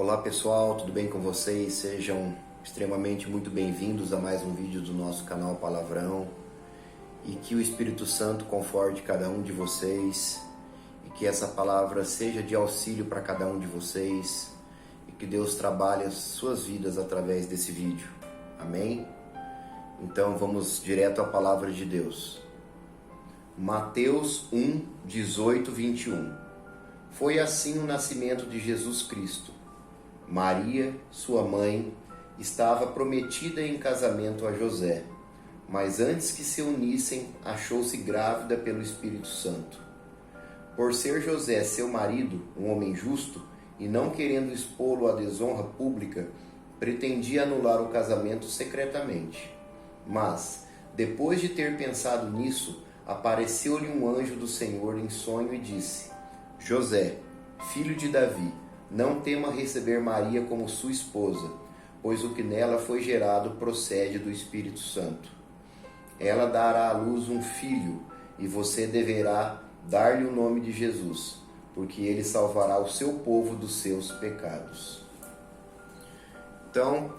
Olá pessoal, tudo bem com vocês? Sejam extremamente muito bem-vindos a mais um vídeo do nosso canal Palavrão e que o Espírito Santo conforte cada um de vocês e que essa palavra seja de auxílio para cada um de vocês e que Deus trabalhe as suas vidas através desse vídeo. Amém? Então vamos direto à palavra de Deus. Mateus 1, 18, 21. Foi assim o nascimento de Jesus Cristo. Maria, sua mãe, estava prometida em casamento a José, mas antes que se unissem, achou-se grávida pelo Espírito Santo. Por ser José seu marido, um homem justo, e não querendo expô-lo à desonra pública, pretendia anular o casamento secretamente. Mas, depois de ter pensado nisso, apareceu-lhe um anjo do Senhor em sonho e disse: José, filho de Davi, não tema receber Maria como sua esposa, pois o que nela foi gerado procede do Espírito Santo. Ela dará à luz um filho, e você deverá dar-lhe o nome de Jesus, porque ele salvará o seu povo dos seus pecados. Então,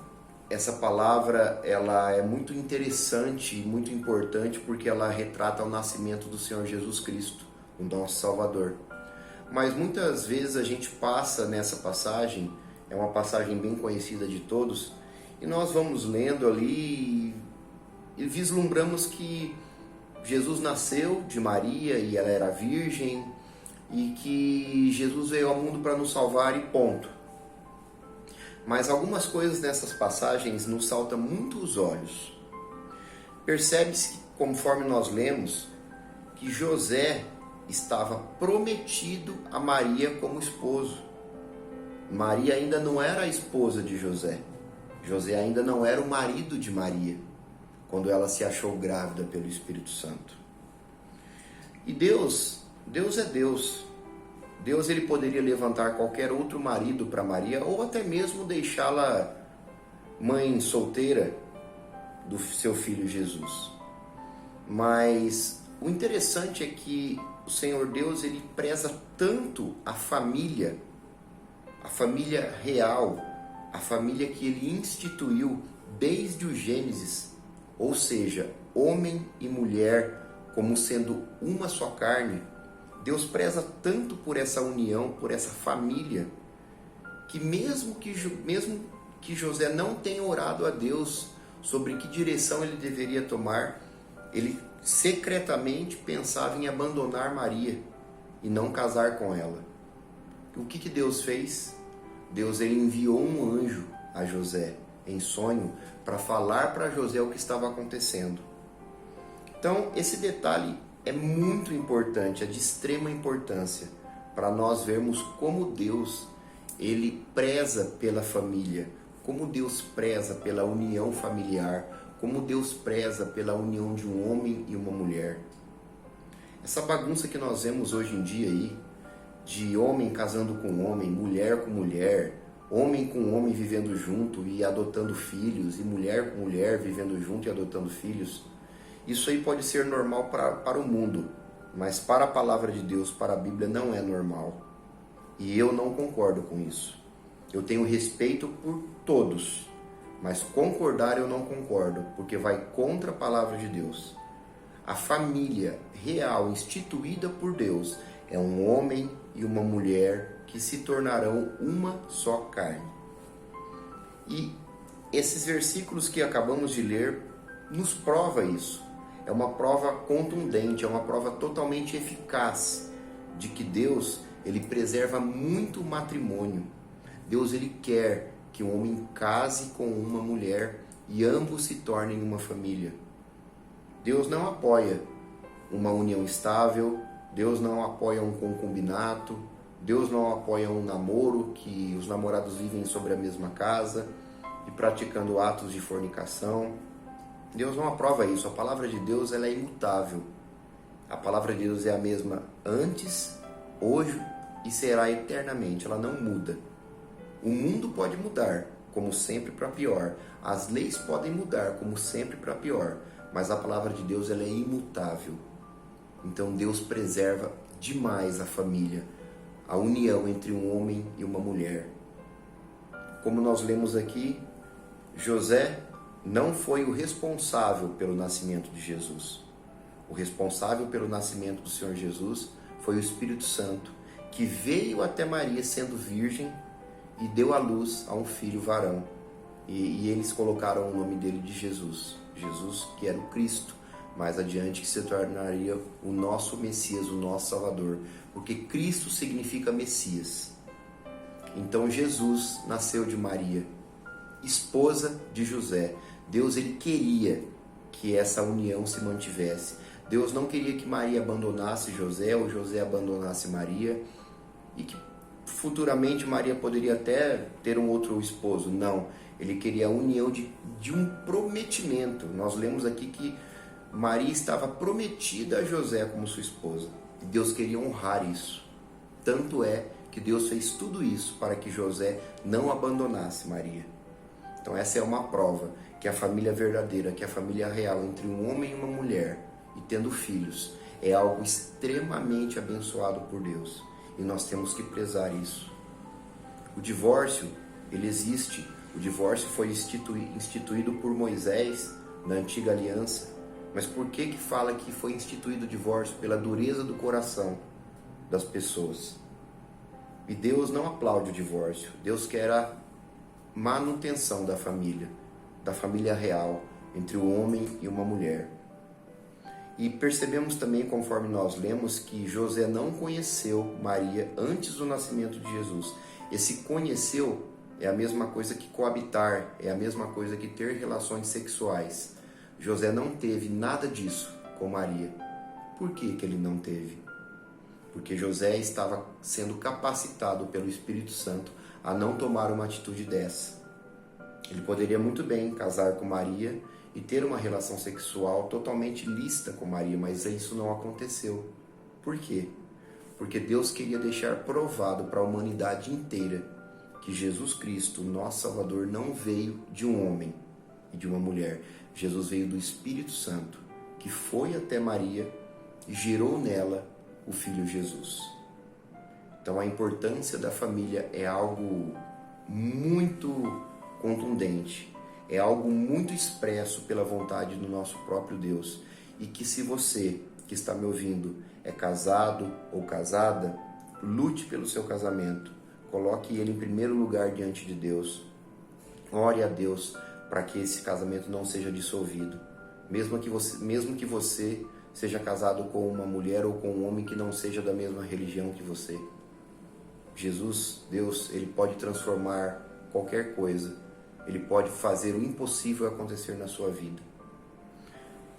essa palavra ela é muito interessante e muito importante porque ela retrata o nascimento do Senhor Jesus Cristo, o nosso Salvador. Mas muitas vezes a gente passa nessa passagem, é uma passagem bem conhecida de todos, e nós vamos lendo ali e vislumbramos que Jesus nasceu de Maria e ela era virgem, e que Jesus veio ao mundo para nos salvar e ponto. Mas algumas coisas nessas passagens nos saltam muito os olhos. Percebe-se, conforme nós lemos, que José estava prometido a Maria como esposo. Maria ainda não era a esposa de José. José ainda não era o marido de Maria, quando ela se achou grávida pelo Espírito Santo. E Deus é Deus. Deus ele poderia levantar qualquer outro marido para Maria, ou até mesmo deixá-la mãe solteira do seu filho Jesus. Mas o interessante é que o Senhor Deus ele preza tanto a família real, a família que ele instituiu desde o Gênesis, ou seja, homem e mulher como sendo uma só carne. Deus preza tanto por essa união, por essa família, que mesmo que José não tenha orado a Deus sobre que direção ele deveria tomar, ele secretamente pensava em abandonar Maria e não casar com ela. O que Deus fez? Deus ele enviou um anjo a José em sonho para falar para José o que estava acontecendo. Então, esse detalhe é muito importante, é de extrema importância para nós vermos como Deus ele preza pela família, como Deus preza pela união familiar, como Deus preza pela união de um homem e uma mulher. Essa bagunça que nós vemos hoje em dia aí, de homem casando com homem, mulher com mulher, homem com homem vivendo junto e adotando filhos, e mulher com mulher vivendo junto e adotando filhos, isso aí pode ser normal para o mundo, mas para a palavra de Deus, para a Bíblia, não é normal. E eu não concordo com isso. Eu tenho respeito por todos, mas concordar eu não concordo, porque vai contra a palavra de Deus. A família real, instituída por Deus, é um homem e uma mulher que se tornarão uma só carne. E esses versículos que acabamos de ler nos prova isso. É uma prova contundente, é uma prova totalmente eficaz de que Deus, ele preserva muito o matrimônio. Deus, ele quer que um homem case com uma mulher e ambos se tornem uma família. Deus não apoia uma união estável, Deus não apoia um concubinato, Deus não apoia um namoro que os namorados vivem sobre a mesma casa e praticando atos de fornicação. Deus não aprova isso. A palavra de Deus ela é imutável. A palavra de Deus é a mesma antes, hoje e será eternamente. Ela não muda. O mundo pode mudar, como sempre para pior. As leis podem mudar, como sempre para pior. Mas a palavra de Deus ela é imutável. Então Deus preserva demais a família, a união entre um homem e uma mulher. como nós lemos aqui, José não foi o responsável pelo nascimento de Jesus. O responsável pelo nascimento do Senhor Jesus foi o Espírito Santo, que veio até Maria sendo virgem e deu à luz a um filho varão. E eles colocaram o nome dele de Jesus. Jesus, que era o Cristo, mais adiante que se tornaria o nosso Messias, o nosso Salvador. Porque Cristo significa Messias. Então Jesus nasceu de Maria, esposa de José. Deus, ele queria que essa união se mantivesse. Deus não queria que Maria abandonasse José ou José abandonasse Maria e que futuramente Maria poderia até ter um outro esposo. Não, ele queria a união de um prometimento. Nós lemos aqui que Maria estava prometida a José como sua esposa. E Deus queria honrar isso. Tanto é que Deus fez tudo isso para que José não abandonasse Maria. Então essa é uma prova que a família verdadeira, que a família real entre um homem e uma mulher, e tendo filhos, é algo extremamente abençoado por Deus. E nós temos que prezar isso. O divórcio, ele existe. O divórcio foi instituído por Moisés na antiga aliança. Mas por que fala que foi instituído o divórcio? Pela dureza do coração das pessoas. E Deus não aplaude o divórcio. Deus quer a manutenção da família real, entre o homem e uma mulher. E percebemos também, conforme nós lemos, que José não conheceu Maria antes do nascimento de Jesus. Esse conheceu é a mesma coisa que coabitar, é a mesma coisa que ter relações sexuais. José não teve nada disso com Maria. Por que ele não teve? Porque José estava sendo capacitado pelo Espírito Santo a não tomar uma atitude dessa. Ele poderia muito bem casar com Maria e ter uma relação sexual totalmente lícita com Maria, mas isso não aconteceu. Por quê? Porque Deus queria deixar provado para a humanidade inteira que Jesus Cristo, nosso Salvador, não veio de um homem e de uma mulher. Jesus veio do Espírito Santo, que foi até Maria e gerou nela o Filho Jesus. Então a importância da família é algo muito contundente, é algo muito expresso pela vontade do nosso próprio Deus. E que se você que está me ouvindo é casado ou casada, lute pelo seu casamento, coloque ele em primeiro lugar diante de Deus, ore a Deus para que esse casamento não seja dissolvido, mesmo que você seja casado com uma mulher ou com um homem que não seja da mesma religião que você. Jesus, Deus, ele pode transformar qualquer coisa, ele pode fazer o impossível acontecer na sua vida.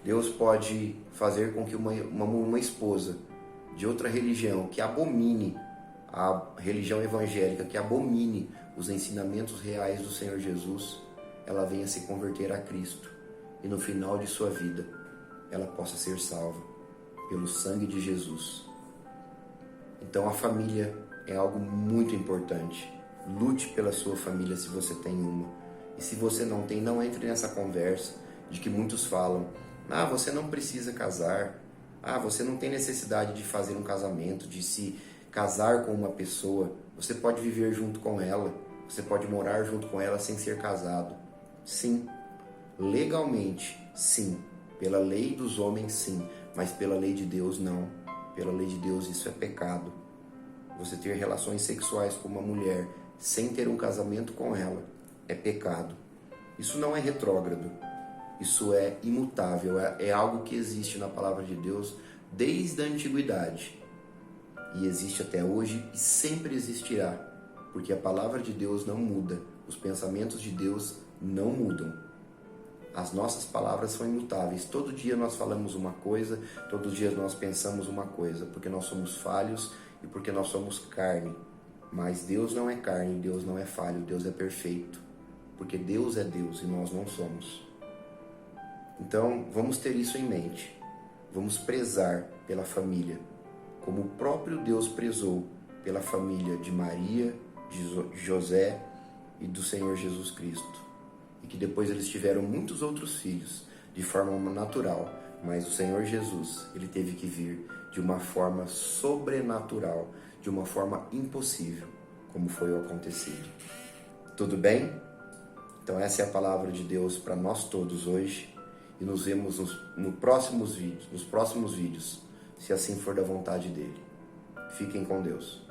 Deus pode fazer com que uma esposa de outra religião que abomine a religião evangélica, que abomine os ensinamentos reais do Senhor Jesus, ela venha se converter a Cristo e no final de sua vida ela possa ser salva pelo sangue de Jesus. Então a família é algo muito importante. Lute pela sua família se você tem uma. E se você não tem, não entre nessa conversa de que muitos falam: ah, você não precisa casar, ah, você não tem necessidade de fazer um casamento, de se casar com uma pessoa, você pode viver junto com ela, você pode morar junto com ela sem ser casado. Sim, legalmente, sim. Pela lei dos homens, sim. Mas pela lei de Deus, não. Pela lei de Deus, isso é pecado. Você ter relações sexuais com uma mulher sem ter um casamento com ela é pecado. Isso não é retrógrado. Isso é imutável. É algo que existe na palavra de Deus desde a antiguidade. E existe até hoje e sempre existirá. Porque a palavra de Deus não muda. Os pensamentos de Deus não mudam. As nossas palavras são imutáveis. Todo dia nós falamos uma coisa, todo dia nós pensamos uma coisa, porque nós somos falhos e porque nós somos carne. Mas Deus não é carne, Deus não é falho, Deus é perfeito. Porque Deus é Deus e nós não somos. Então, vamos ter isso em mente. Vamos prezar pela família, como o próprio Deus prezou pela família de Maria, de José e do Senhor Jesus Cristo. E que depois eles tiveram muitos outros filhos, de forma natural. Mas o Senhor Jesus, ele teve que vir de uma forma sobrenatural, de uma forma impossível, como foi o acontecido. Tudo bem? Então essa é a palavra de Deus para nós todos hoje e nos vemos nos próximos vídeos, se assim for da vontade dele. Fiquem com Deus.